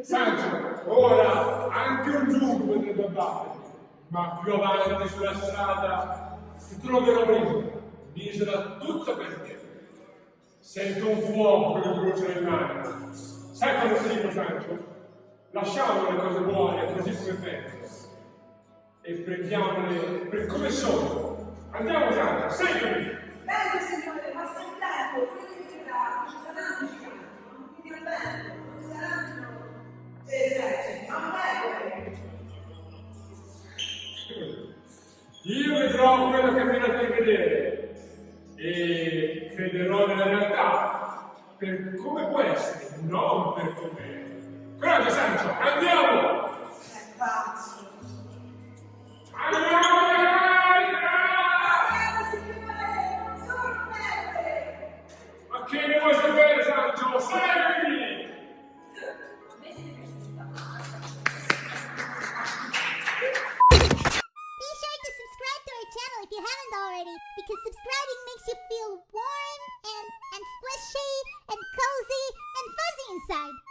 Sancio, ora anche un giunco potrebbe abbattermi, ma più avanti sulla strada ti troverò l'isola tutta per te. Sento un fuoco che brucia le mani. Sai cosa ti dico, Sancio? Lasciamo le cose buone così come penso e prendiamole per come sono. Andiamo, Sancio, seguimi! Bello signore, ma sta in tempo, quelli che saranno giganti, quindi bello, saranno eserciti, ma bello. Io vedrò quello che mi dovete vedere e crederò nella realtà per come può essere, non per com'è. Coraggio, Sancio, andiamo! È pazzo. Andiamo, Signore, non sono belle. ma che ne vuoi sapere, Sancio? Seguimi! Be sure to subscribe to our channel if you haven't already, because subscribing makes you feel warm and squishy and cozy and fuzzy inside.